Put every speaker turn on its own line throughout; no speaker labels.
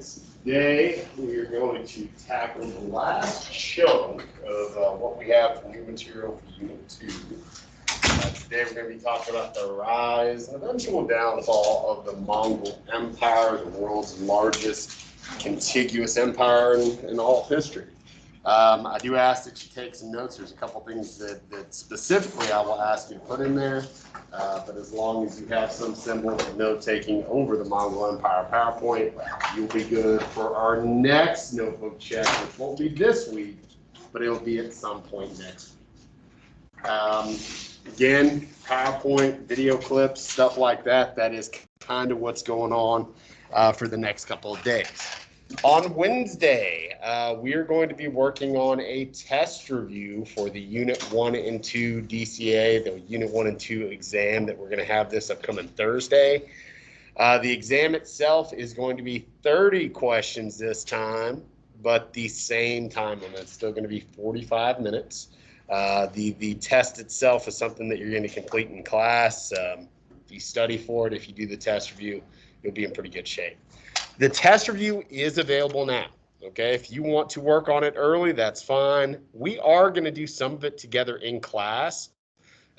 Today we are going to tackle the last chunk of what we have for new material for Unit 2. Today we're going to be talking about the rise and eventual downfall of the Mongol Empire, the world's largest contiguous empire in all history. I do ask that you take some notes. There's a couple things that specifically I will ask you to put in there, but as long as you have some semblance of note-taking over the Mongol Empire PowerPoint, you'll be good for our next notebook check, which won't be this week, but it'll be at some point next week. Again, PowerPoint, video clips, stuff like that, that is kind of what's going on for the next couple of days. On Wednesday, we are going to be working on a test review for the Unit 1 and 2 DCA, the Unit 1 and 2 exam that we're going to have this upcoming Thursday. The exam itself is going to be 30 questions this time, but the same time limit. It's still going to be 45 minutes. The test itself is something that you're going to complete in class. If you study for it, if you do the test review, you'll be in pretty good shape. The test review is available now, okay? If you want to work on it early, that's fine. We are going to do some of it together in class,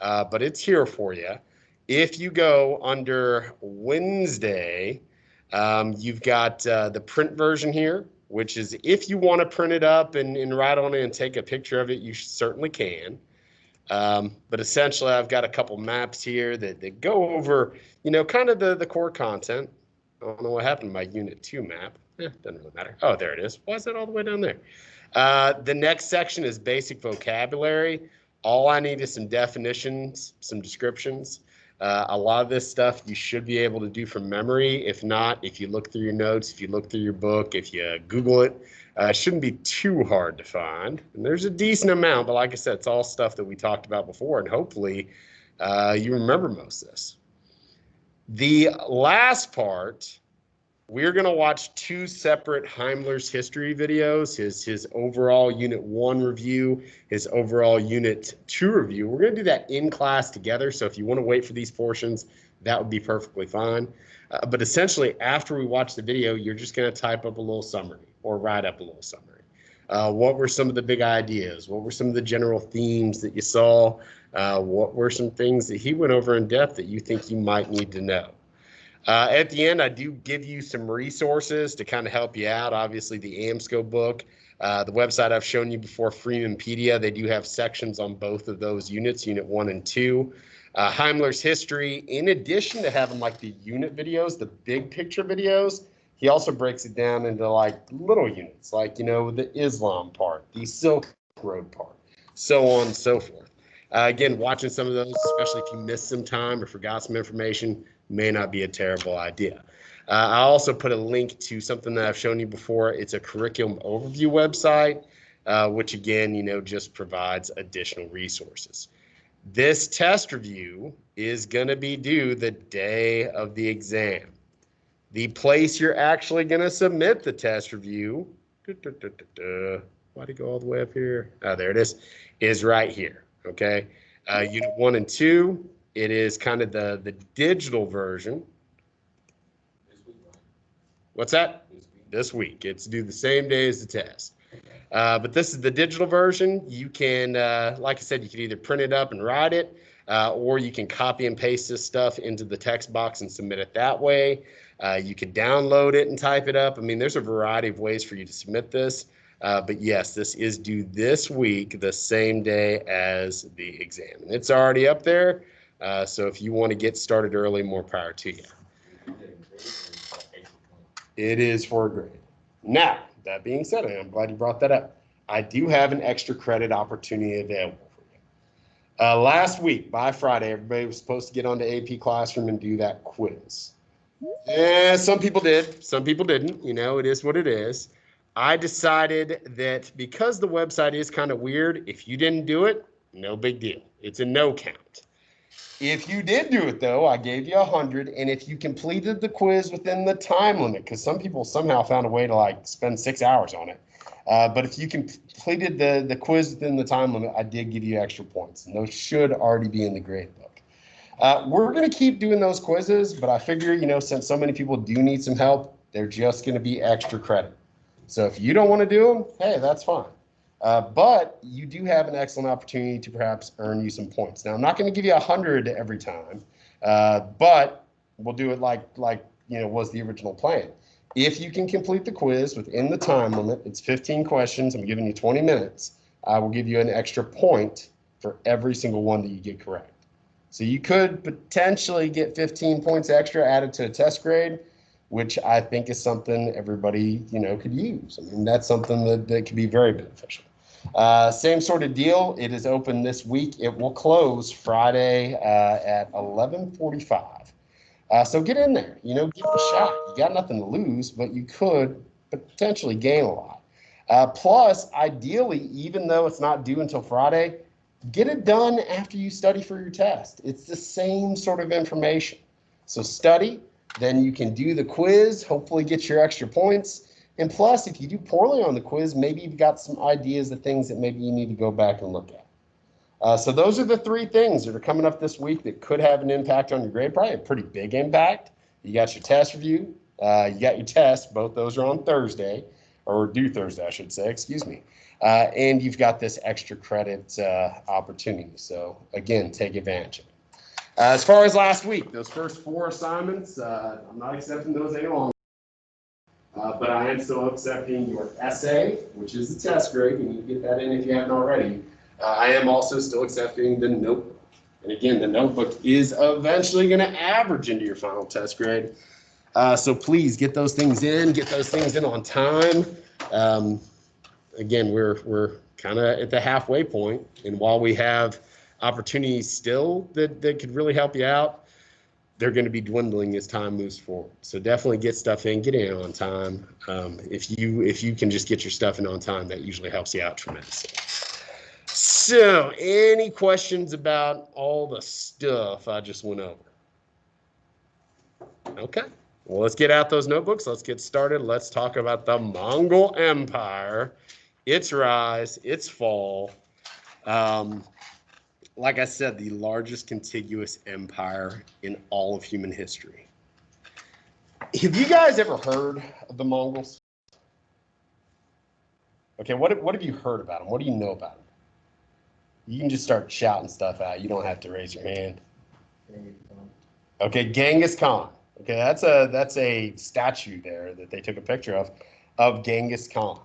but it's here for you. If you go under Wednesday, you've got the print version here, which is if you want to print it up and write on it and take a picture of it, you certainly can. But essentially, I've got a couple maps here that go over, you know, kind of the core content. I don't know what happened to my Unit 2 map. Doesn't really matter. Oh, there it is. Why is that all the way down there? The next section is basic vocabulary. All I need is some definitions, some descriptions. A lot of this stuff you should be able to do from memory. If not, if you look through your notes, if you look through your book, if you Google it, it shouldn't be too hard to find. And there's a decent amount, but like I said, it's all stuff that we talked about before, and hopefully you remember most of this. The last part, we're going to watch two separate Heimler's history videos, his overall Unit 1 review, his overall Unit 2 review. We're going to do that in class together, so if you want to wait for these portions, that would be perfectly fine. But essentially, after we watch the video, you're just going to type up a little summary or write up a little summary. What were some of the big ideas? What were some of the general themes that you saw? What were some things that he went over in depth that you think you might need to know? At the end, I do give you some resources to kind of help you out. Obviously, the AMSCO book, the website I've shown you before, Freemanpedia, they do have sections on both of those units, Unit 1 and 2. Heimler's history, in addition to having like the unit videos, the big picture videos, he also breaks it down into like little units, like, you know, the Islam part, the Silk Road part, so on and so forth. Again, watching some of those, especially if you missed some time or forgot some information, may not be a terrible idea. I also put a link to something that I've shown you before. It's a curriculum overview website, which again, you know, just provides additional resources. This test review is going to be due the day of the exam. The place you're actually going to submit the test review, why'd it go all the way up here? Oh, there it is right here, okay? Unit 1 and 2, it is kind of the digital version. What's that? This week. It's due the same day as the test. But this is the digital version. You can, like I said, you can either print it up and write it, or you can copy and paste this stuff into the text box and submit it that way. You can download it and type it up. I mean, there's a variety of ways for you to submit this. But yes, this is due this week, the same day as the exam. And it's already up there. So if you want to get started early, more power to you. It is for a grade. Now, that being said, I'm glad you brought that up. I do have an extra credit opportunity available for you. Last week, by Friday, everybody was supposed to get onto AP Classroom and do that quiz. Some people did, some people didn't. You know, it is what it is. I decided that because the website is kind of weird, if you didn't do it, no big deal. It's a no count. If you did do it, though, I gave you 100, and if you completed the quiz within the time limit, because some people somehow found a way to like spend 6 hours on it, but if you completed the quiz within the time limit, I did give you extra points, and those should already be in the grade book. We're going to keep doing those quizzes, but I figure, you know, since so many people do need some help, They're just going to be extra credit. So if you don't want to do them, hey, that's fine. But you do have an excellent opportunity to perhaps earn you some points. Now, I'm not going to give you 100 every time, but we'll do it like was the original plan. If you can complete the quiz within the time limit, it's 15 questions. I'm giving you 20 minutes. I will give you an extra point for every single one that you get correct. So you could potentially get 15 points extra added to a test grade, which I think is something everybody, could use. I mean, that's something that could be very beneficial. Same sort of deal. It is open this week. It will close Friday at 11:45. So get in there, give it a shot. You got nothing to lose, but you could potentially gain a lot. Plus, ideally, even though it's not due until Friday, get it done after you study for your test. It's the same sort of information. So study, then you can do the quiz, hopefully get your extra points. And plus, if you do poorly on the quiz, maybe you've got some ideas of things that maybe you need to go back and look at. So those are the three things that are coming up this week that could have an impact on your grade, probably a pretty big impact. You got your test review, you got your test, both those are on Thursday, or due Thursday, I should say, excuse me. And you've got this extra credit opportunity. So again, take advantage of it. As far as last week, those first 4 assignments, I'm not accepting those any longer. But I am still accepting your essay, which is the test grade. You need to get that in if you haven't already. I am also still accepting the notebook. And again, the notebook is eventually going to average into your final test grade. So please get those things in on time. Again, we're kind of at the halfway point, and while we have opportunities still that could really help you out, they're going to be dwindling as time moves forward. So definitely get stuff in, get in on time. If you can just get your stuff in on time, that usually helps you out tremendously. So, any questions about all the stuff I just went over? Okay. Well, let's get out those notebooks. Let's get started. Let's talk about the Mongol Empire, its rise, its fall. Like I said, the largest contiguous empire in all of human history. Have you guys ever heard of the Mongols? Okay, what have you heard about them? What do you know about them? You can just start shouting stuff out. You don't have to raise your hand. Okay, Genghis Khan. Okay, that's a statue there that they took a picture of Genghis Khan.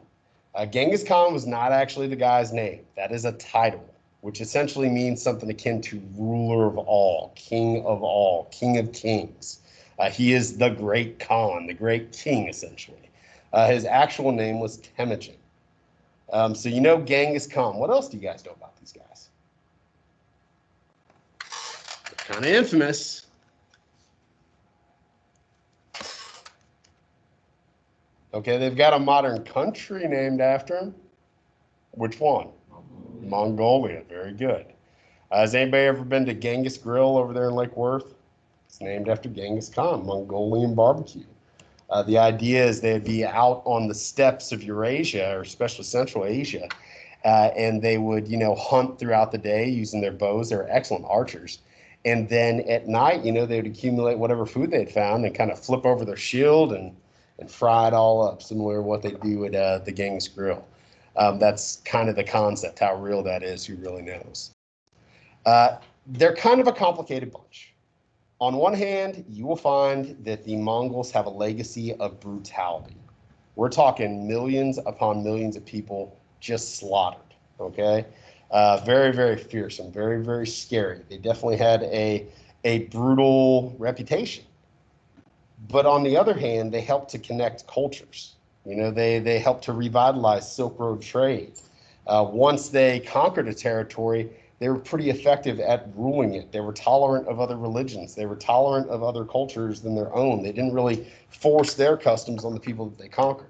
Genghis Khan was not actually the guy's name. That is a title, which essentially means something akin to ruler of all, king of kings. He is the great Khan, the great king, essentially. His actual name was Temujin. So you know Genghis Khan. What else do you guys know about these guys? They're kind of infamous. Okay, they've got a modern country named after him. Which one? Mongolia. Very good. Has anybody ever been to Genghis Grill over there in Lake Worth? It's named after Genghis Khan, Mongolian barbecue. The idea is they'd be out on the steppes of Eurasia, or especially Central Asia, and they would, hunt throughout the day using their bows. They're excellent archers. And then at night, they would accumulate whatever food they'd found and kind of flip over their shield and fry it all up, similar to what they do at the Genghis Grill. That's kind of the concept. How real that is, who really knows? They're kind of a complicated bunch. On one hand, you will find that the Mongols have a legacy of brutality. We're talking millions upon millions of people just slaughtered, okay? Very, very fearsome, very, very scary. They definitely had a brutal reputation. But on the other hand, they helped to connect cultures. They helped to revitalize Silk Road trade. Once they conquered a territory, they were pretty effective at ruling it. They were tolerant of other religions. They were tolerant of other cultures than their own. They didn't really force their customs on the people that they conquered.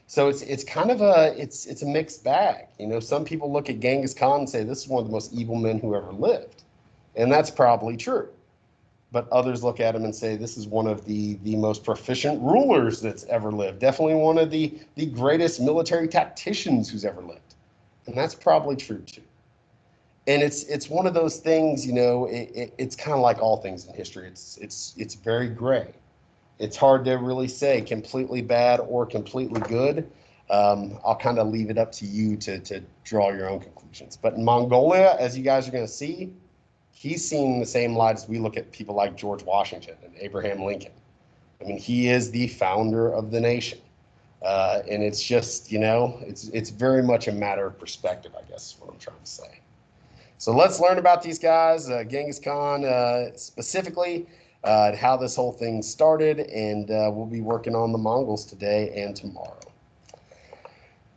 So it's kind of it's a mixed bag. Some people look at Genghis Khan and say this is one of the most evil men who ever lived, and that's probably true. But others look at him and say this is one of the most proficient rulers that's ever lived. Definitely one of the greatest military tacticians who's ever lived, and that's probably true too. And it's one of those things, it's kind of like all things in history. It's very gray. It's hard to really say completely bad or completely good. I'll kind of leave it up to you to draw your own conclusions. But in Mongolia, as you guys are going to see, he's seen the same light as we look at people like George Washington and Abraham Lincoln. I mean, he is the founder of the nation. And it's just, it's very much a matter of perspective, I guess is what I'm trying to say. So let's learn about these guys, Genghis Khan specifically, how this whole thing started, and we'll be working on the Mongols today and tomorrow.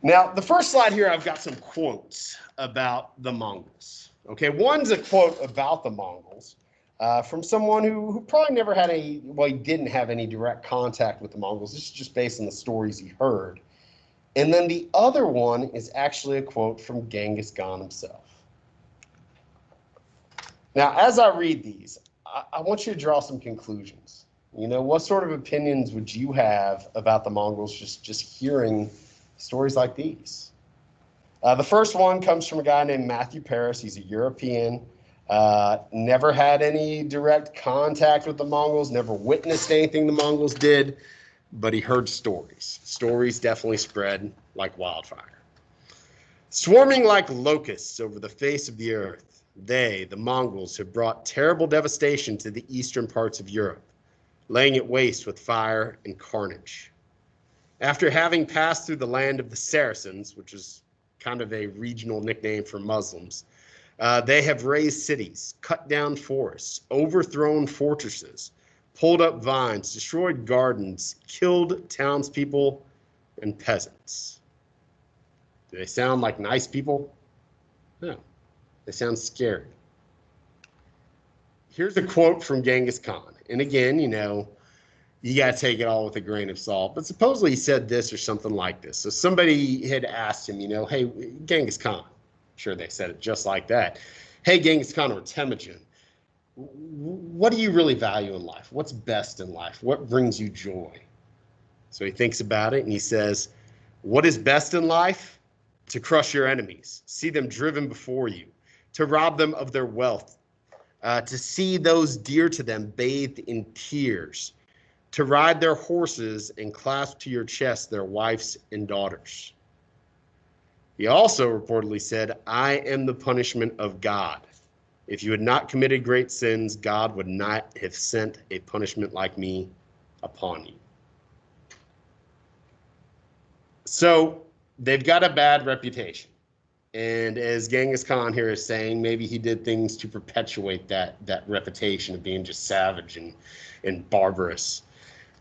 Now, the first slide here, I've got some quotes about the Mongols. Okay, one's a quote about the Mongols from someone who probably never had he didn't have any direct contact with the Mongols. This is just based on the stories he heard. And then the other one is actually a quote from Genghis Khan himself. Now, as I read these, I want you to draw some conclusions. What sort of opinions would you have about the Mongols just hearing stories like these? The first one comes from a guy named Matthew Paris. He's a European, never had any direct contact with the Mongols, never witnessed anything the Mongols did, but he heard stories. Stories definitely spread like wildfire. Swarming like locusts over the face of the earth, they, the Mongols, have brought terrible devastation to the eastern parts of Europe, laying it waste with fire and carnage. After having passed through the land of the Saracens, which is kind of a regional nickname for Muslims, they have razed cities, cut down forests, overthrown fortresses, pulled up vines, destroyed gardens, killed townspeople and peasants. Do they sound like nice people? No. They sound scary. Here's a quote from Genghis Khan. And again, you got to take it all with a grain of salt. But supposedly he said this or something like this. So somebody had asked him, hey, Genghis Khan. Sure, they said it just like that. Hey, Genghis Khan or Temujin, what do you really value in life? What's best in life? What brings you joy? So he thinks about it and he says, what is best in life? To crush your enemies, see them driven before you, to rob them of their wealth, to see those dear to them bathed in tears, to ride their horses and clasp to your chest their wives and daughters. He also reportedly said, I am the punishment of God. If you had not committed great sins, God would not have sent a punishment like me upon you. So they've got a bad reputation. And as Genghis Khan here is saying, maybe he did things to perpetuate that reputation of being just savage and barbarous.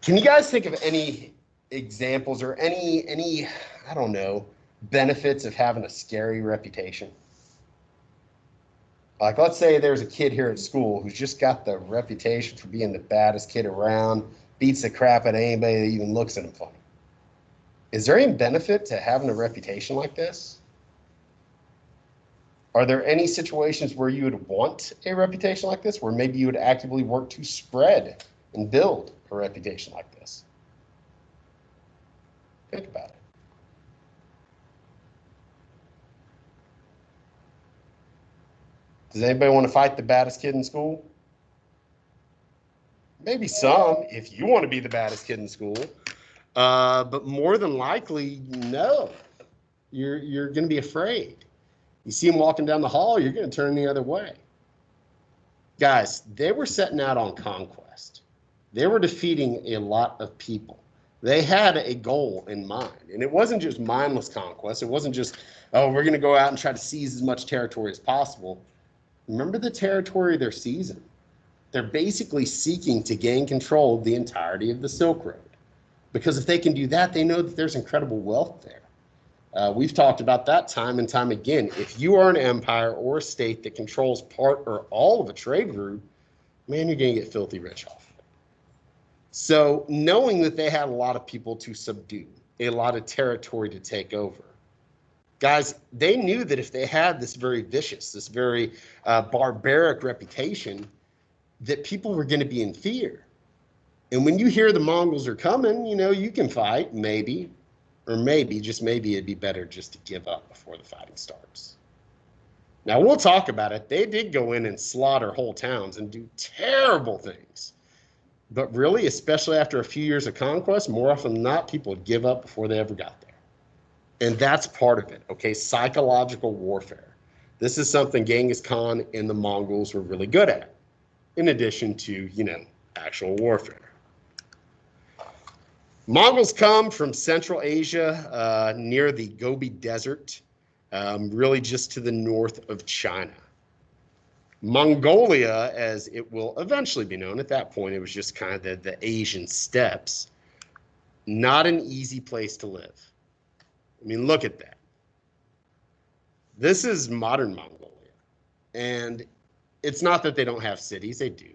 Can you guys think of any examples or any I don't know, benefits of having a scary reputation? Like, let's say there's a kid here at school who's just got the reputation for being the baddest kid around, beats the crap out of anybody that even looks at him funny. Is there any benefit to having a reputation like this? Are there any situations where you would want a reputation like this, where maybe you would actively work to spread and build a reputation like this? Think about it. Does anybody want to fight the baddest kid in school? Maybe some, if you want to be the baddest kid in school. But more than likely, no. You're going to be afraid. You see him walking down the hall, you're going to turn the other way. Guys, they were setting out on conquest. They were defeating a lot of people. They had a goal in mind. And it wasn't just mindless conquest. It wasn't just, oh, we're going to go out and try to seize as much territory as possible. Remember the territory they're seizing. They're basically seeking to gain control of the entirety of the Silk Road. Because if they can do that, they know that there's incredible wealth there. We've talked about that time and time again. If you are an empire or a state that controls part or all of a trade route, man, you're going to get filthy rich off of it. So knowing that they had a lot of people to subdue, a lot of territory to take over, guys, they knew that if they had this very vicious, this very barbaric reputation, that people were going to be in fear. And when you hear the Mongols are coming, you can fight, maybe. Or maybe, just maybe, it'd be better just to give up before the fighting starts. Now, we'll talk about it. They did go in and slaughter whole towns and do terrible things. But really, especially after a few years of conquest, more often than not, people would give up before they ever got there. And that's part of it, okay? Psychological warfare. This is something Genghis Khan and the Mongols were really good at, in addition to, actual warfare. Mongols come from Central Asia, near the Gobi Desert, really just to the north of China. Mongolia, as it will eventually be known, at that point it was just kind of the Asian steppes, not an easy place to live. I mean, look at that. This is modern Mongolia. And it's not that they don't have cities, they do.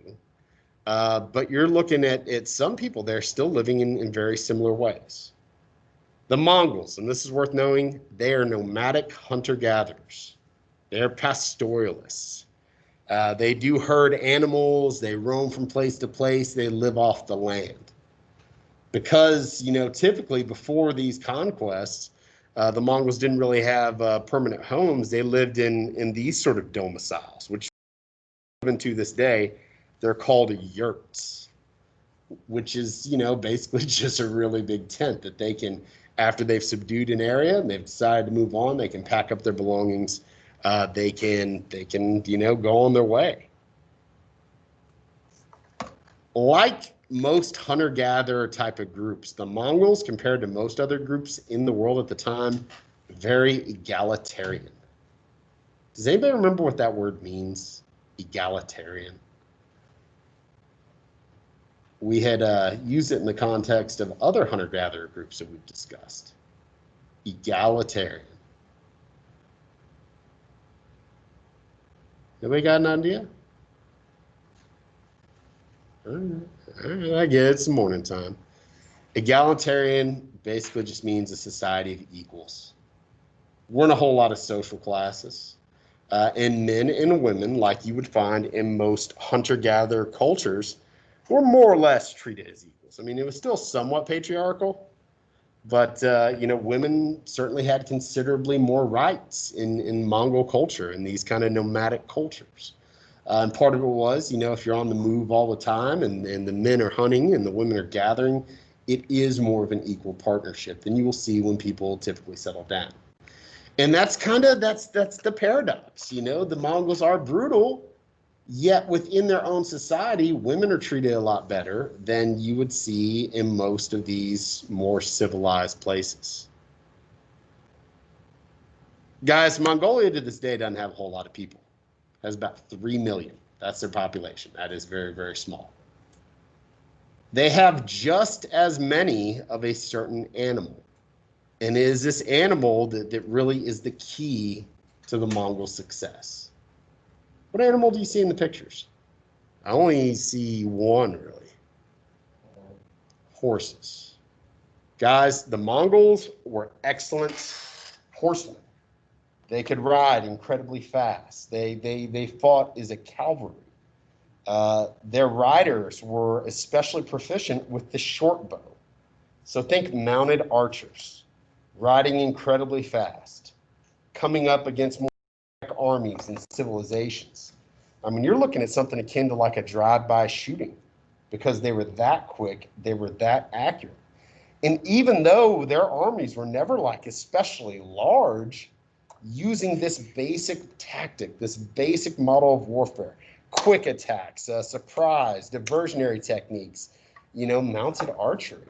But you're looking at some people there still living in very similar ways. The Mongols, and this is worth knowing, they are nomadic hunter-gatherers. They're pastoralists. They do herd animals, they roam from place to place, they live off the land. Because, typically before these conquests, the Mongols didn't really have permanent homes. They lived in these sort of domiciles, which even to this day, they're called yurts, which is, basically just a really big tent that they can, after they've subdued an area and they've decided to move on, they can pack up their belongings. They can, go on their way. Like most hunter-gatherer type of groups, the Mongols, compared to most other groups in the world at the time, very egalitarian. Does anybody remember what that word means? Egalitarian. We had used it in the context of other hunter-gatherer groups that we've discussed. Egalitarian. Nobody got an idea? All right, I get it. It's morning time. Egalitarian basically just means a society of equals. Weren't a whole lot of social classes. And men and women, like you would find in most hunter-gatherer cultures, were more or less treated as equals. I mean, it was still somewhat patriarchal, but, women certainly had considerably more rights in Mongol culture, in these kind of nomadic cultures. And part of it was, if you're on the move all the time and the men are hunting and the women are gathering, it is more of an equal partnership than you will see when people typically settle down. And that's the paradox. The Mongols are brutal, yet within their own society, women are treated a lot better than you would see in most of these more civilized places. Guys, Mongolia to this day doesn't have a whole lot of people. It has about 3 million. That's their population. That is very, very small. They have just as many of a certain animal. And it is this animal that really is the key to the Mongol success. What animal do you see in the pictures? I only see one, really. Horses. Guys, the Mongols were excellent horsemen. They could ride incredibly fast. They fought as a cavalry. Their riders were especially proficient with the short bow. So think mounted archers, riding incredibly fast, coming up against more armies and civilizations. I mean, you're looking at something akin to like a drive-by shooting, because they were that quick, they were that accurate. And even though their armies were never like especially large, using this basic tactic, this basic model of warfare, quick attacks, surprise, diversionary techniques, mounted archery,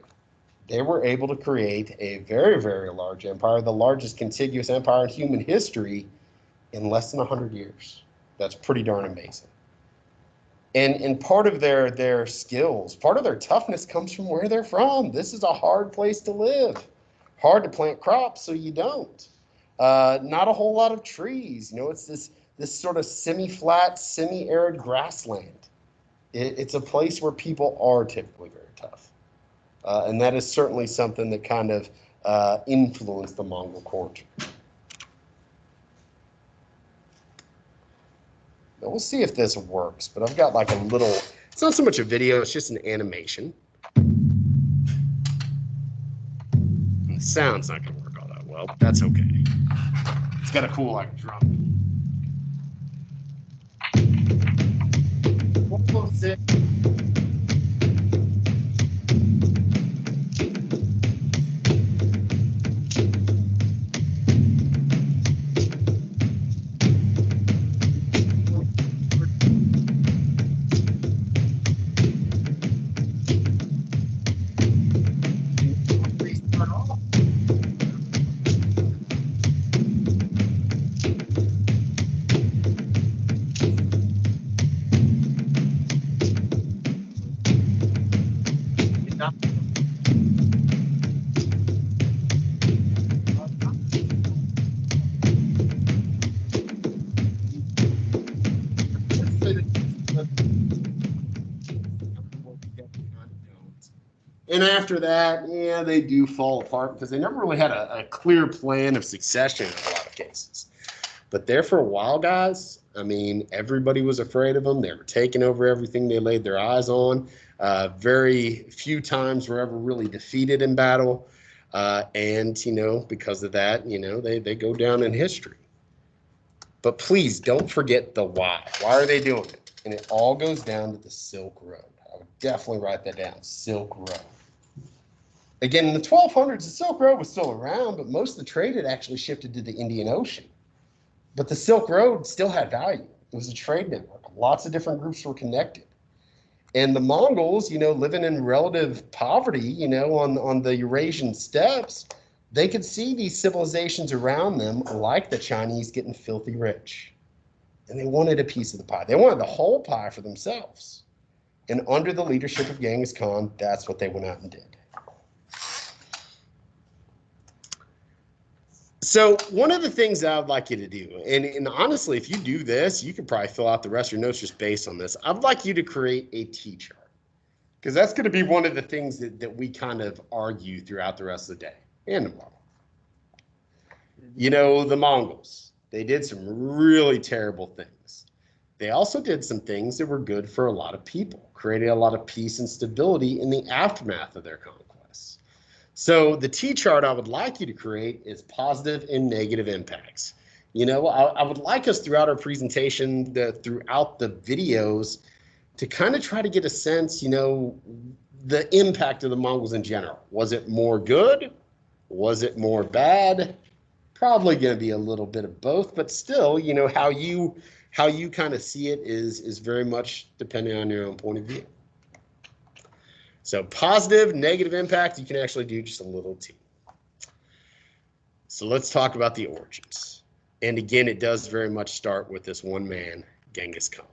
they were able to create a very, very large empire, the largest contiguous empire in human history, in less than 100 years. That's pretty darn amazing. And part of their skills, part of their toughness comes from where they're from. This is a hard place to live. Hard to plant crops, so you don't. Not a whole lot of trees. It's this sort of semi-flat, semi-arid grassland. It's a place where people are typically very tough. And that is certainly something that kind of influenced the Mongol culture. Now we'll see if this works, but I've got like a little, it's not so much a video, it's just an animation. And the sound's not going to work all that well, but that's okay. It's got a cool like drum. We'll close it. And after that, yeah, they do fall apart because they never really had a clear plan of succession in a lot of cases. But there for a while, guys, I mean, everybody was afraid of them. They were taking over everything they laid their eyes on. Very few times were ever really defeated in battle. And, you know, because of that, you know, they go down in history. But please don't forget the why. Why are they doing it? And it all goes down to the Silk Road. I would definitely write that down, Silk Road. Again, in the 1200s, the Silk Road was still around, but most of the trade had actually shifted to the Indian Ocean. But the Silk Road still had value. It was a trade network. Lots of different groups were connected. And the Mongols, you know, living in relative poverty, you know, on the Eurasian steppes, they could see these civilizations around them, like the Chinese, getting filthy rich. And they wanted a piece of the pie. They wanted the whole pie for themselves. And under the leadership of Genghis Khan, that's what they went out and did. So one of the things that I'd like you to do, and honestly, if you do this, you could probably fill out the rest of your notes just based on this. I'd like you to create a T-chart, because that's going to be one of the things that we kind of argue throughout the rest of the day and tomorrow. You know, the Mongols, they did some really terrible things. They also did some things that were good for a lot of people, created a lot of peace and stability in the aftermath of their conquests. So the T-chart I would like you to create is positive and negative impacts. You know, I would like us throughout our presentation, throughout the videos, to kind of try to get a sense, you know, the impact of the Mongols in general. Was it more good? Was it more bad? Probably going to be a little bit of both, but still, you know, how you kind of see it is very much depending on your own point of view. So positive, negative impact, you can actually do just a little T. So let's talk about the origins. And again, it does very much start with this one man, Genghis Khan.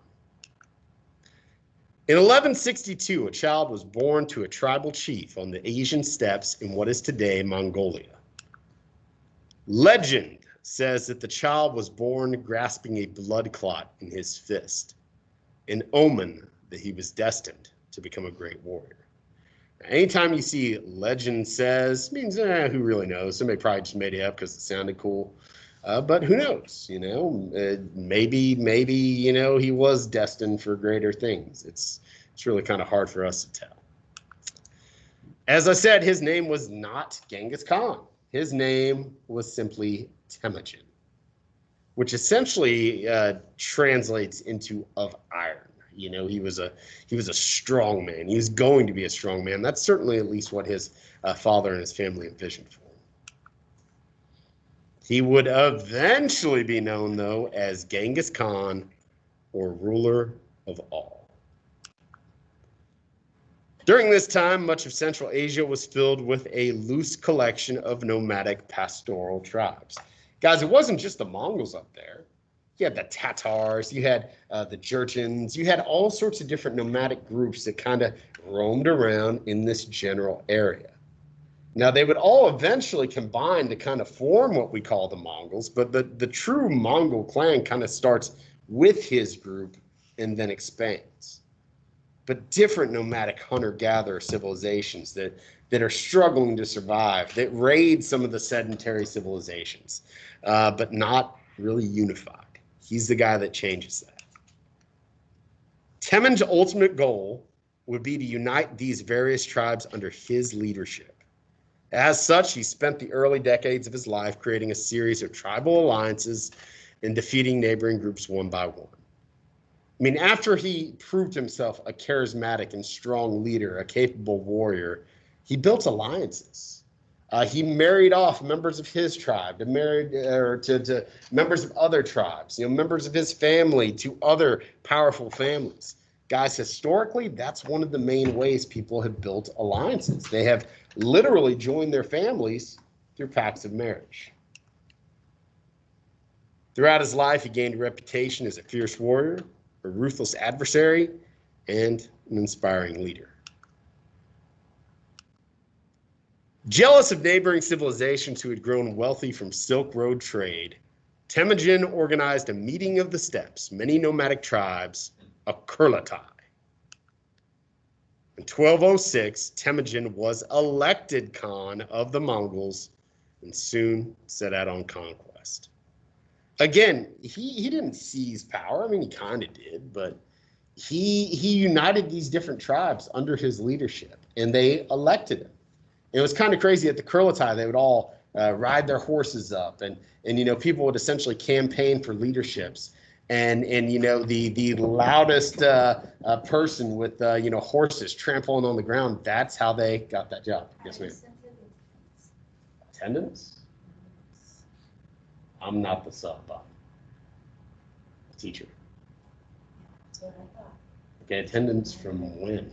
In 1162, a child was born to a tribal chief on the Asian steppes in what is today Mongolia. Legend says that the child was born grasping a blood clot in his fist, an omen that he was destined to become a great warrior. Anytime you see legend says, means who really knows? Somebody probably just made it up because it sounded cool. But who knows? You know, maybe you know he was destined for greater things. It's really kind of hard for us to tell. As I said, his name was not Genghis Khan. His name was simply Temujin, which essentially translates into of iron. You know, he was a strong man. He was going to be a strong man. That's certainly at least what his father and his family envisioned for him. He would eventually be known, though, as Genghis Khan, or ruler of all. During this time, much of Central Asia was filled with a loose collection of nomadic pastoral tribes. Guys, it wasn't just the Mongols up there. You had the Tatars, you had the Jurchens, you had all sorts of different nomadic groups that kind of roamed around in this general area. Now, they would all eventually combine to kind of form what we call the Mongols, but the true Mongol clan kind of starts with his group and then expands. But different nomadic hunter-gatherer civilizations that are struggling to survive, that raid some of the sedentary civilizations, but not really unified. He's the guy that changes that. Temujin's ultimate goal would be to unite these various tribes under his leadership. As such, he spent the early decades of his life creating a series of tribal alliances and defeating neighboring groups one by one. I mean, after he proved himself a charismatic and strong leader, a capable warrior, he built alliances. He married off members of his tribe to members of other tribes, you know, members of his family to other powerful families. Guys, historically, that's one of the main ways people have built alliances. They have literally joined their families through pacts of marriage. Throughout his life, he gained a reputation as a fierce warrior, a ruthless adversary, and an inspiring leader. Jealous of neighboring civilizations who had grown wealthy from Silk Road trade, Temujin organized a meeting of the steppes, many nomadic tribes, a Kurultai. In 1206, Temujin was elected Khan of the Mongols and soon set out on conquest. Again, he didn't seize power. I mean, he kind of did, but he united these different tribes under his leadership, and they elected him. It was kind of crazy at the Kurultai. They would all ride their horses up, and people would essentially campaign for leaderships. And the loudest person with horses trampling on the ground, that's how they got that job. Yes, ma'am. Attendance? I'm not the sub. Teacher.
That's what I thought.
Okay, attendance from when?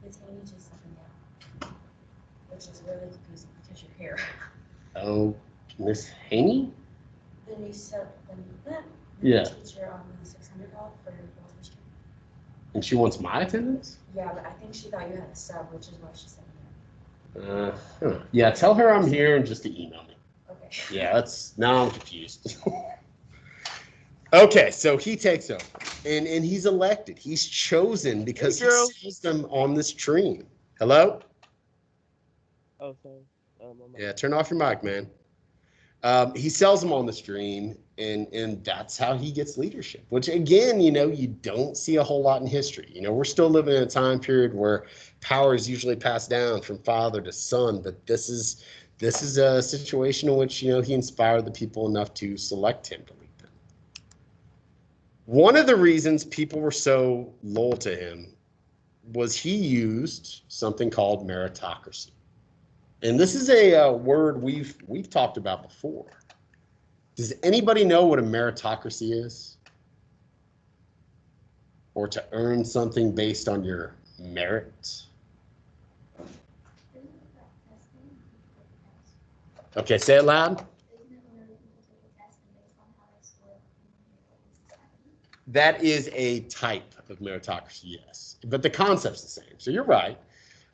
It's when you just up and down, which is really confusing because you're here.
Oh, Miss Haney?
Then you said,
Yeah.
Teacher on the 600 call for your girls mystery.
And she wants my attendance?
Yeah, but I think she thought you had a sub, which is why she said no.
Yeah, tell her I'm here and just to email me.
Okay.
Yeah, now I'm confused. Okay, so he takes over, and he's elected. He's chosen because he sees them on this stream. Hello?
Oh, sorry.
Yeah, turn off your mic, man. He sells them on the stream, and that's how he gets leadership, which, again, you don't see a whole lot in history. We're still living in a time period where power is usually passed down from father to son, but this is a situation in which, he inspired the people enough to select him to lead them. One of the reasons people were so loyal to him was he used something called meritocracy. And this is a word we've talked about before. Does anybody know what a meritocracy is? Or to earn something based on your merit? Okay, say it loud. That is a type of meritocracy, yes. But the concept's the same. So you're right.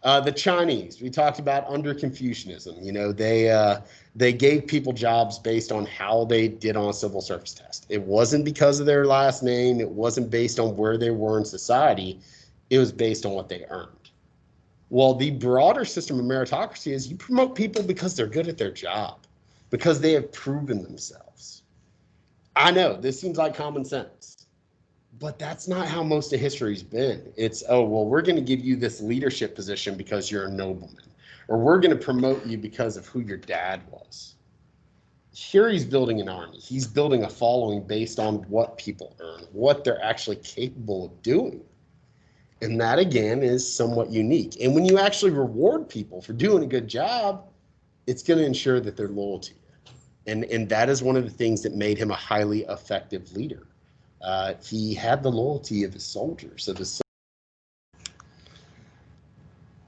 The Chinese, we talked about under Confucianism. They gave people jobs based on how they did on a civil service test. It wasn't because of their last name. It wasn't based on where they were in society. It was based on what they earned. Well, the broader system of meritocracy is you promote people because they're good at their job, because they have proven themselves. I know this seems like common sense, but that's not how most of history's been. It's, oh, well, we're going to give you this leadership position because you're a nobleman, or we're going to promote you because of who your dad was. Here he's building an army. He's building a following based on what people earn, what they're actually capable of doing. And that, again, is somewhat unique. And when you actually reward people for doing a good job, it's going to ensure that they're loyal to you. And that is one of the things that made him a highly effective leader. He had the loyalty of his soldiers.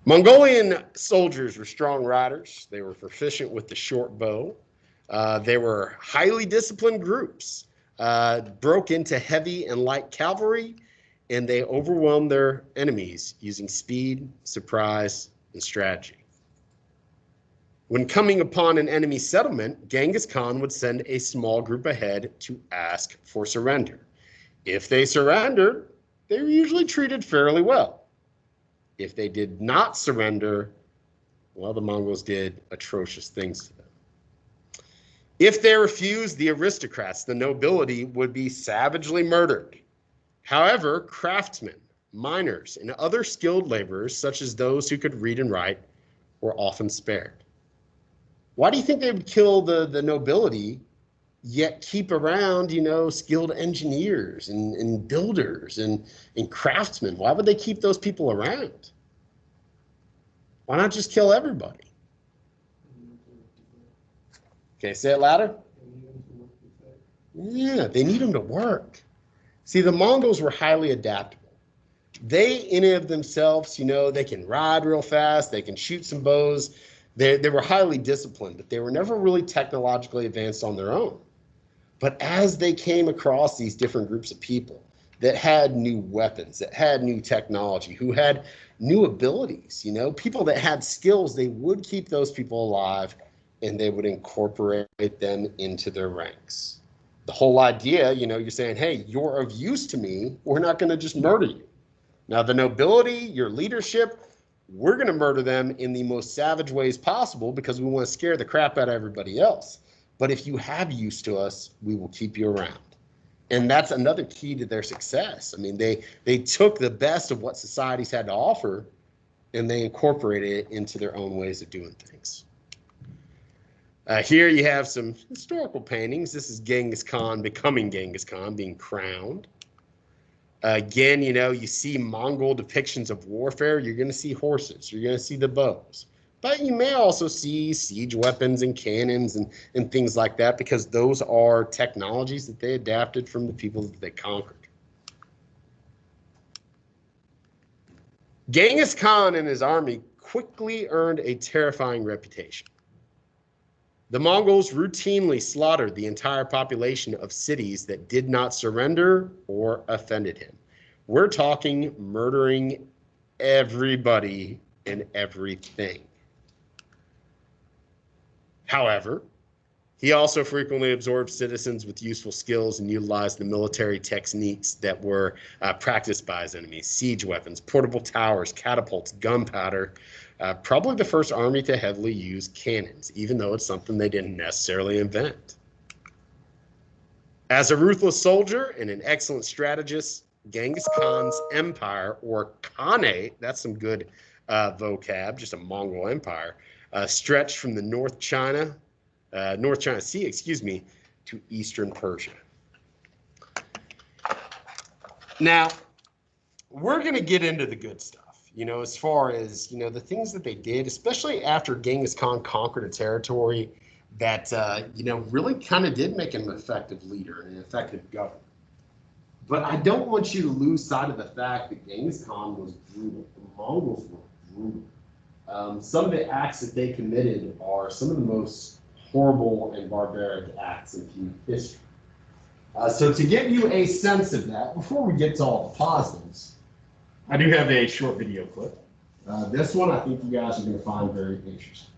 Mongolian soldiers were strong riders. They were proficient with the short bow. They were highly disciplined groups, broke into heavy and light cavalry, and they overwhelmed their enemies using speed, surprise, and strategy. When coming upon an enemy settlement, Genghis Khan would send a small group ahead to ask for surrender. If they surrendered, they were usually treated fairly well. If they did not surrender, well, the Mongols did atrocious things to them. If they refused, the aristocrats, the nobility, would be savagely murdered. However, craftsmen, miners, and other skilled laborers, such as those who could read and write, were often spared. Why do you think they would kill the nobility, yet keep around, skilled engineers and builders and craftsmen? Why would they keep those people around? Why not just kill everybody? Okay, say it louder. Yeah, they need them to work. See, the Mongols were highly adaptable. They, in and of themselves, they can ride real fast, they can shoot some bows. They were highly disciplined, but they were never really technologically advanced on their own. But as they came across these different groups of people that had new weapons, that had new technology, who had new abilities, people that had skills, they would keep those people alive and they would incorporate them into their ranks. The whole idea, you're saying, hey, you're of use to me. We're not going to just murder you. Now, the nobility, your leadership, we're going to murder them in the most savage ways possible because we want to scare the crap out of everybody else. But if you have use to us, we will keep you around. And that's another key to their success. I mean, they took the best of what societies had to offer and they incorporated it into their own ways of doing things. Here you have some historical paintings. This is Genghis Khan becoming Genghis Khan, being crowned. Again, you know, you see Mongol depictions of warfare. You're going to see horses. You're going to see the bows. But you may also see siege weapons and cannons and things like that because those are technologies that they adapted from the people that they conquered. Genghis Khan and his army quickly earned a terrifying reputation. The Mongols routinely slaughtered the entire population of cities that did not surrender or offended him. We're talking murdering everybody and everything. However, he also frequently absorbed citizens with useful skills and utilized the military techniques that were practiced by his enemies: siege weapons, portable towers, catapults, gunpowder. Probably the first army to heavily use cannons, even though it's something they didn't necessarily invent. As a ruthless soldier and an excellent strategist, Genghis Khan's empire, or Khanate, that's some good vocab, just a Mongol empire, stretched from the North China Sea, to eastern Persia. Now, we're going to get into the good stuff, you know, as far as, you know, the things that they did, especially after Genghis Khan conquered a territory that, you know, really kind of did make him an effective leader and an effective governor. But I don't want you to lose sight of the fact that Genghis Khan was brutal. The Mongols were brutal. Some of the acts that they committed are some of the most horrible and barbaric acts in human history. So to give you a sense of that, before we get to all the positives, I do have a short video clip. This one I think you guys are going to find very interesting.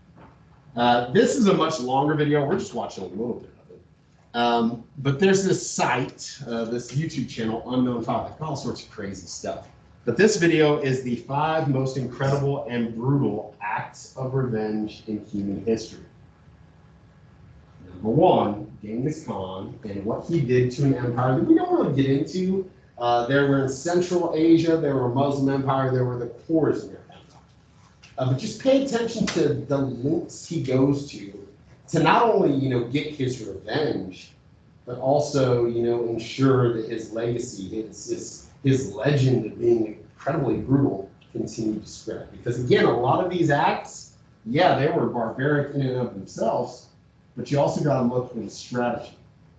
This is a much longer video. We're just watching a little bit of it. But there's this site, this YouTube channel, Unknown 5, all sorts of crazy stuff. But this video is the 5 most incredible and brutal acts of revenge in human history. Number 1, Genghis Khan and what he did to an empire that we don't really get into. There were in Central Asia, there were a Muslim empire, there were the Khwarezmian empire. But just pay attention to the links he goes to not only, you know, get his revenge, but also, you know, ensure that his legacy, his legend of being incredibly brutal continued to spread. Because again, a lot of these acts, yeah, they were barbaric in and of themselves, but you also got to look for the strategy.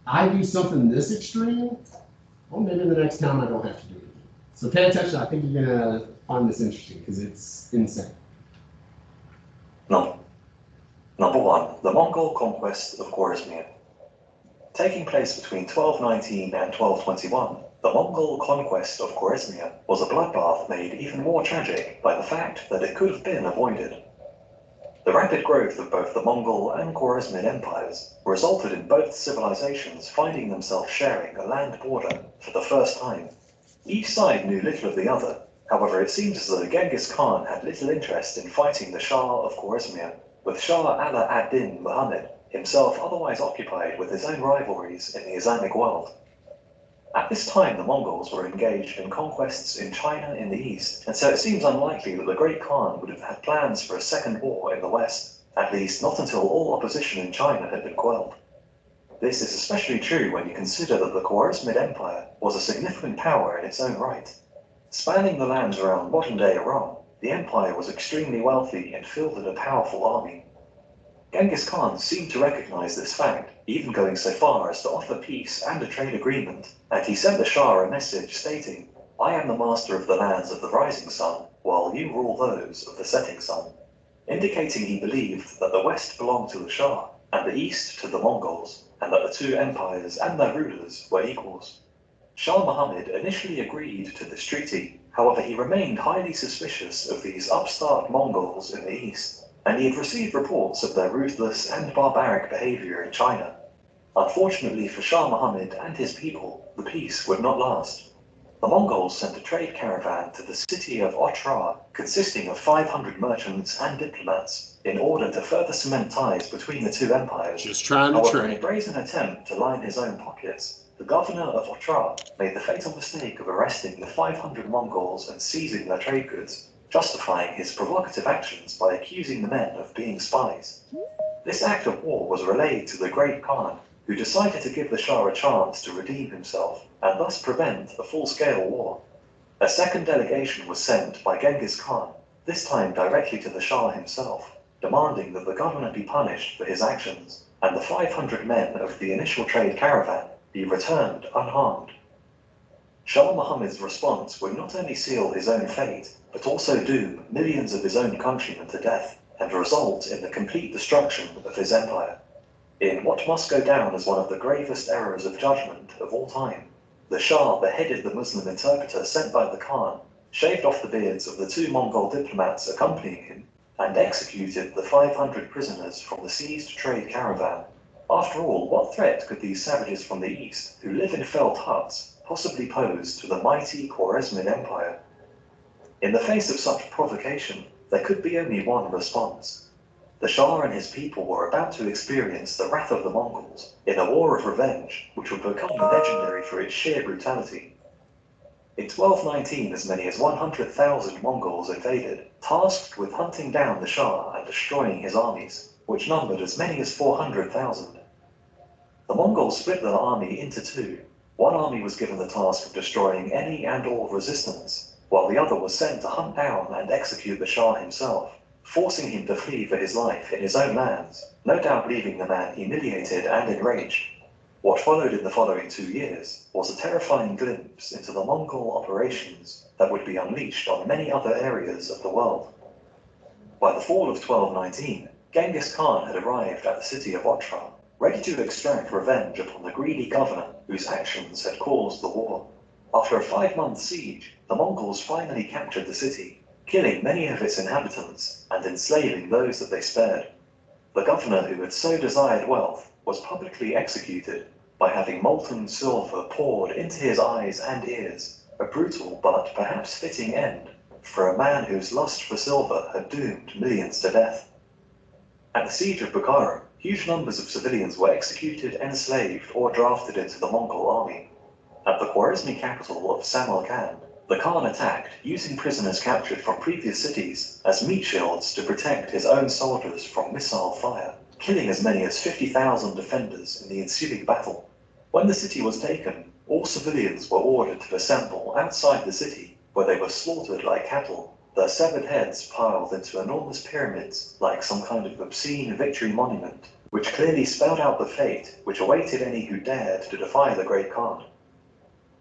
I do something this extreme, well, maybe the next time I don't have to do it again. So pay attention. I think you're going to find this interesting because it's insane.
Number 1, the Mongol conquest of Khwarezmia. Taking place between 1219 and 1221, the Mongol conquest of Khwarezmia was a bloodbath made even more tragic by the fact that it could have been avoided. The rapid growth of both the Mongol and Khwarezmian empires resulted in both civilizations finding themselves sharing a land border for the first time. Each side knew little of the other. However, it seems as though Genghis Khan had little interest in fighting the Shah of Khwarezmia, with Shah Ala ad-Din Muhammad himself otherwise occupied with his own rivalries in the Islamic world. At this time, the Mongols were engaged in conquests in China in the east, and so it seems unlikely that the Great Khan would have had plans for a second war in the west, at least not until all opposition in China had been quelled. This is especially true when you consider that the Khwarezmid Empire was a significant power in its own right. Spanning the lands around modern-day Iran, the empire was extremely wealthy and fielded a powerful army. Genghis Khan seemed to recognize this fact, even going so far as to offer peace and a trade agreement, and he sent the Shah a message stating, "I am the master of the lands of the rising sun, while you rule those of the setting sun," indicating he believed that the west belonged to the Shah, and the east to the Mongols, and that the two empires and their rulers were equals. Shah Muhammad initially agreed to this treaty, however he remained highly suspicious of these upstart Mongols in the east, and he had received reports of their ruthless and barbaric behavior in China. Unfortunately for Shah Muhammad and his people, the peace would not last. The Mongols sent a trade caravan to the city of Otrar, consisting of 500 merchants and diplomats, in order to further cement ties between the two empires.
Just trying to
However, in a
trade.
brazen attempt to line his own pockets, the governor of Otrar made the fatal mistake of arresting the 500 Mongols and seizing their trade goods, justifying his provocative actions by accusing the men of being spies. This act of war was relayed to the Great Khan, who decided to give the Shah a chance to redeem himself and thus prevent a full-scale war. A second delegation was sent by Genghis Khan, this time directly to the Shah himself, demanding that the governor be punished for his actions and the 500 men of the initial trade caravan be returned unharmed. Shah Muhammad's response would not only seal his own fate, but also doom millions of his own countrymen to death and result in the complete destruction of his empire. In what must go down as one of the gravest errors of judgment of all time, the Shah beheaded the Muslim interpreter sent by the Khan, shaved off the beards of the 2 Mongol diplomats accompanying him, and executed the 500 prisoners from the seized trade caravan. After all, what threat could these savages from the east, who live in felt huts, possibly pose to the mighty Khwarezmid Empire? In the face of such provocation, there could be only one response. The Shah and his people were about to experience the wrath of the Mongols in a war of revenge which would become legendary for its sheer brutality. In 1219, as many as 100,000 Mongols invaded, tasked with hunting down the Shah and destroying his armies, which numbered as many as 400,000. The Mongols split their army into 2. One army was given the task of destroying any and all resistance, while the other was sent to hunt down and execute the Shah himself, forcing him to flee for his life in his own lands, no doubt leaving the man humiliated and enraged. What followed in the following 2 years was a terrifying glimpse into the Mongol operations that would be unleashed on many other areas of the world. By the fall of 1219, Genghis Khan had arrived at the city of Otrar, ready to extract revenge upon the greedy governor whose actions had caused the war. After a 5-month siege, the Mongols finally captured the city, killing many of its inhabitants and enslaving those that they spared. The governor who had so desired wealth was publicly executed by having molten silver poured into his eyes and ears, a brutal but perhaps fitting end for a man whose lust for silver had doomed millions to death. At the siege of Bukhara, huge numbers of civilians were executed, enslaved, or drafted into the Mongol army. At the Khwarezmi capital of Samarkand, the Khan attacked, using prisoners captured from previous cities as meat shields to protect his own soldiers from missile fire, killing as many as 50,000 defenders in the ensuing battle. When the city was taken, all civilians were ordered to assemble outside the city, where they were slaughtered like cattle, their severed heads piled into enormous pyramids like some kind of obscene victory monument, which clearly spelled out the fate which awaited any who dared to defy the Great Khan.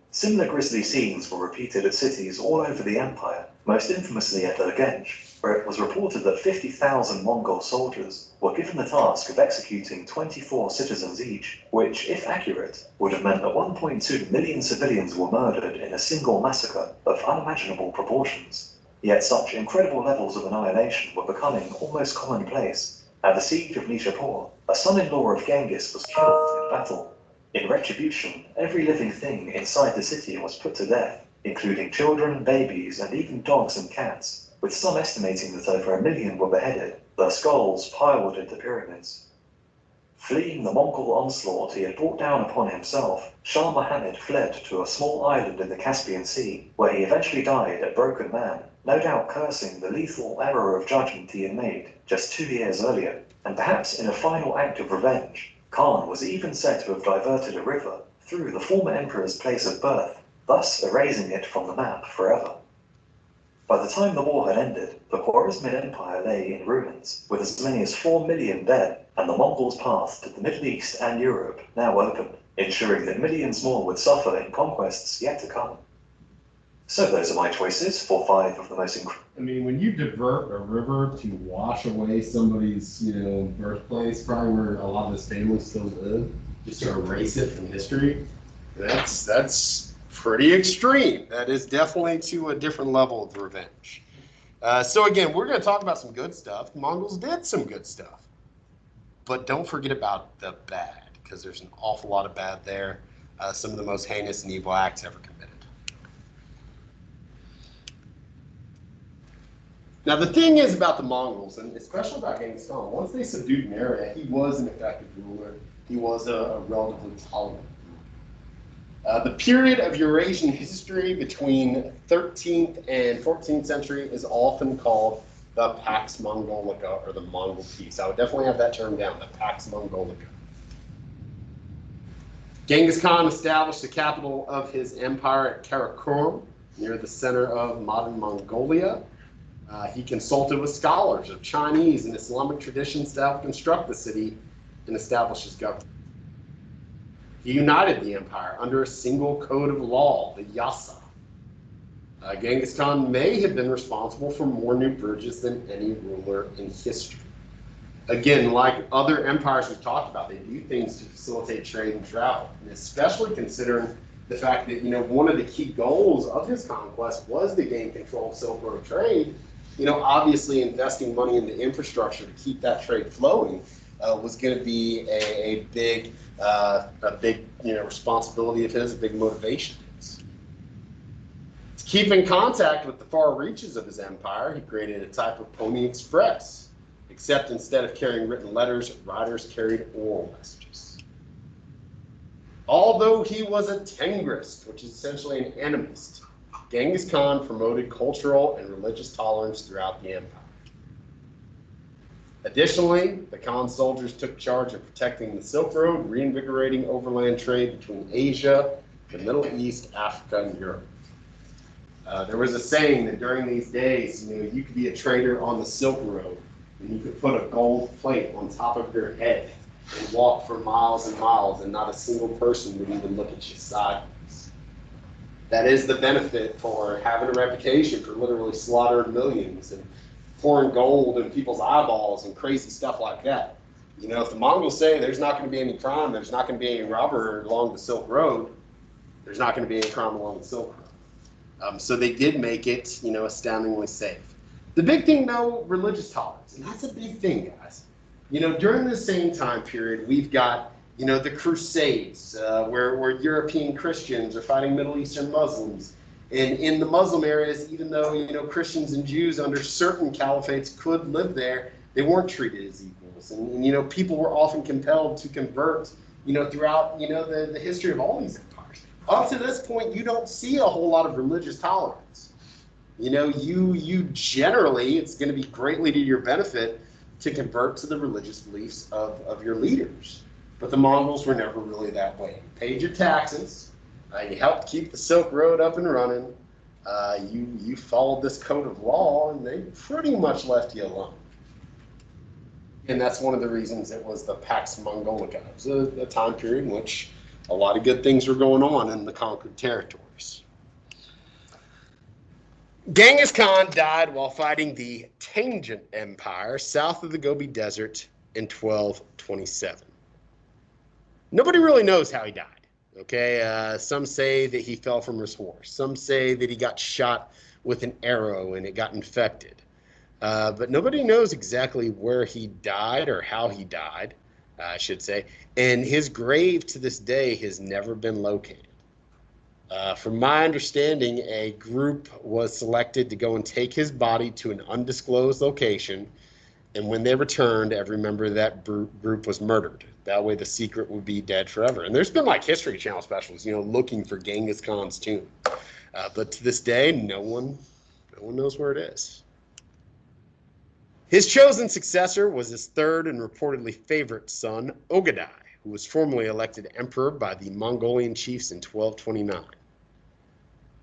Similar grisly scenes were repeated at cities all over the empire, most infamously at Urgench, where it was reported that 50,000 Mongol soldiers were given the task of executing 24 citizens each, which, if accurate, would have meant that 1.2 million civilians were murdered in a single massacre of unimaginable proportions. Yet such incredible levels of annihilation were becoming almost commonplace. At the siege of Nishapur, a son-in-law of Genghis was killed in battle. In retribution, every living thing inside the city was put to death, including children, babies, and even dogs and cats, with some estimating that over 1 million were beheaded, their skulls piled into pyramids. Fleeing the Mongol onslaught he had brought down upon himself, Shah Muhammad fled to a small island in the Caspian Sea, where he eventually died a broken man, no doubt cursing the lethal error of judgment he had made just 2 years earlier, and perhaps in a final act of revenge, Khan was even said to have diverted a river through the former emperor's place of birth, thus erasing it from the map forever. By the time the war had ended, the Khwarezmid Empire lay in ruins, with as many as 4 million dead, and the Mongols' path to the Middle East and Europe now open, ensuring that millions more would suffer in conquests yet to come. So those are my choices for 5 of the most
I mean, when you divert a river to wash away somebody's, birthplace, probably where a lot of his family still live, just to erase it from history.
That's pretty extreme. That is definitely to a different level of revenge. So again, we're going to talk about some good stuff. The Mongols did some good stuff. But don't forget about the bad, because there's an awful lot of bad there. Some of the most heinous and evil acts ever committed. Now, the thing is about the Mongols, and especially about Genghis Khan, once they subdued an area, he was an effective ruler. He was a relatively tolerant ruler. The period of Eurasian history between 13th and 14th century is often called the Pax Mongolica, or the Mongol Peace. I would definitely have that term down, the Pax Mongolica. Genghis Khan established the capital of his empire at Karakorum, near the center of modern Mongolia. He consulted with scholars of Chinese and Islamic traditions to help construct the city and establish his government. He united the empire under a single code of law, the Yasa. Genghis Khan may have been responsible for more new bridges than any ruler in history. Again, like other empires we've talked about, they do things to facilitate trade and travel, and especially considering the fact that, one of the key goals of his conquest was to gain control of Silk Road trade. Obviously investing money in the infrastructure to keep that trade flowing was going to be a big responsibility of his, a big motivation. To keep in contact with the far reaches of his empire, he created a type of Pony Express, except instead of carrying written letters, riders carried oral messages. Although he was a Tengrist, which is essentially an animist, Genghis Khan promoted cultural and religious tolerance throughout the empire. Additionally, the Khan soldiers took charge of protecting the Silk Road, reinvigorating overland trade between Asia, the Middle East, Africa, and Europe. There was a saying that during these days, you could be a trader on the Silk Road, and you could put a gold plate on top of your head and walk for miles and miles, and not a single person would even look at you sideways. That is the benefit for having a reputation for literally slaughtering millions and pouring gold in people's eyeballs and crazy stuff like that. If the Mongols say there's not going to be any crime, there's not going to be any robbery along the Silk Road, there's not going to be any crime along the Silk Road. So they did make it, astoundingly safe. The big thing, though, religious tolerance, and that's a big thing, guys. During the same time period, we've got, the Crusades, where European Christians are fighting Middle Eastern Muslims. And in the Muslim areas, even though, Christians and Jews under certain caliphates could live there, they weren't treated as equals. And people were often compelled to convert, throughout, the history of all these empires. Up to this point, you don't see a whole lot of religious tolerance. You generally, it's going to be greatly to your benefit to convert to the religious beliefs of your leaders. But the Mongols were never really that way. You paid your taxes, you helped keep the Silk Road up and running, you followed this code of law, and they pretty much left you alone. And that's one of the reasons it was the Pax Mongolica. It was a time period in which a lot of good things were going on in the conquered territories. Genghis Khan died while fighting the Tangent Empire south of the Gobi Desert in 1227. Nobody really knows how he died. Okay, some say that he fell from his horse. Some say that he got shot with an arrow and it got infected. But nobody knows exactly where he died or how he died, I should say. And his grave to this day has never been located. From my understanding, a group was selected to go and take his body to an undisclosed location. And when they returned, every member of that group was murdered. That way the secret would be dead forever. And there's been like History Channel specials, looking for Genghis Khan's tomb. But to this day, no one knows where it is. His chosen successor was his third and reportedly favorite son, Ogadai, who was formally elected emperor by the Mongolian chiefs in 1229.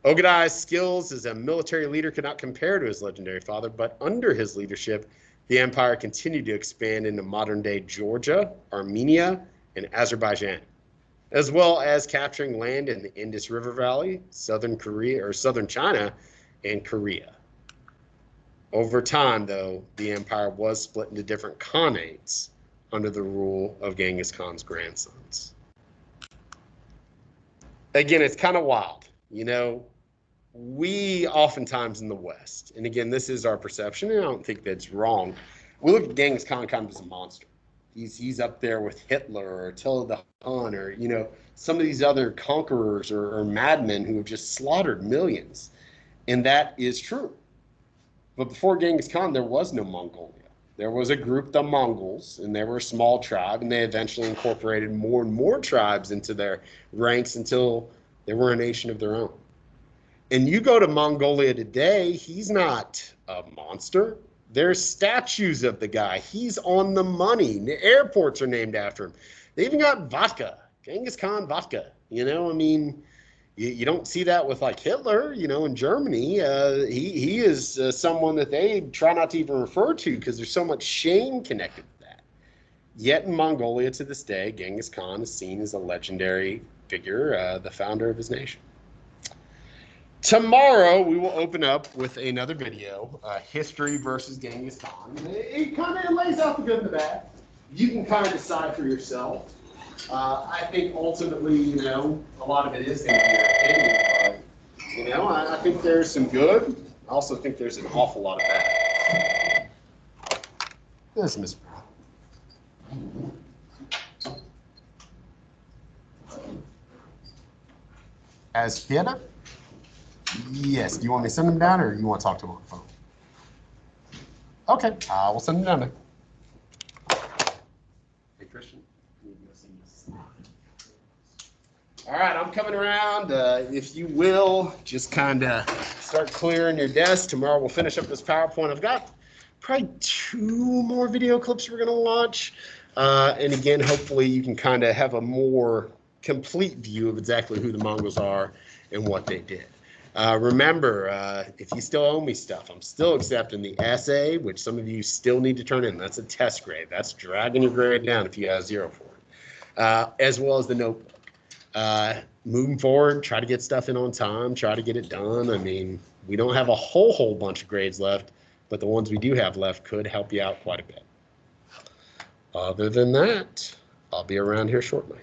Ogadai's skills as a military leader could not compare to his legendary father, but under his leadership, the empire continued to expand into modern-day Georgia, Armenia, and Azerbaijan, as well as capturing land in the Indus River Valley, southern China, and Korea. Over time, though, the empire was split into different khanates under the rule of Genghis Khan's grandsons. Again, it's kind of wild. We oftentimes in the West, and again, this is our perception, and I don't think that's wrong, we look at Genghis Khan kind of as a monster. He's up there with Hitler or Attila the Hun or, some of these other conquerors or madmen who have just slaughtered millions. And that is true. But before Genghis Khan, there was no Mongolia. There was a group, the Mongols, and they were a small tribe, and they eventually incorporated more and more tribes into their ranks until they were a nation of their own. And you go to Mongolia today, he's not a monster. There's statues of the guy. He's on the money. The airports are named after him. They even got vodka, Genghis Khan vodka. You know, I mean, you don't see that with like Hitler, you know, in Germany. He is someone that they try not to even refer to because there's so much shame connected to that. Yet in Mongolia to this day, Genghis Khan is seen as a legendary figure, the founder of his nation. Tomorrow, we will open up with another video, history versus Genghis Khan. It kind of lays out the good and the bad. You can kind of decide for yourself. I think ultimately, you know, a lot of it is going to be your opinion, but, you know, I think there's some good. I also think there's an awful lot of bad. This is Miss Brown. As Fiona? Yes. Do you want me to send them down, or you want to talk to them on the phone? Okay, we'll send them down then. Hey, Christian. All right, I'm coming around. If you will, just kind of start clearing your desk. Tomorrow we'll finish up this PowerPoint. I've got probably 2 more video clips we're going to watch. And again, hopefully you can kind of have a more complete view of exactly who the Mongols are and what they did. Remember, if you still owe me stuff, I'm still accepting the essay, which some of you still need to turn in. That's a test grade. That's dragging your grade down if you have 0 for it, as well as the notebook. Moving forward, try to get stuff in on time, try to get it done. I mean, we don't have a whole bunch of grades left, but the ones we do have left could help you out quite a bit. Other than that, I'll be around here shortly.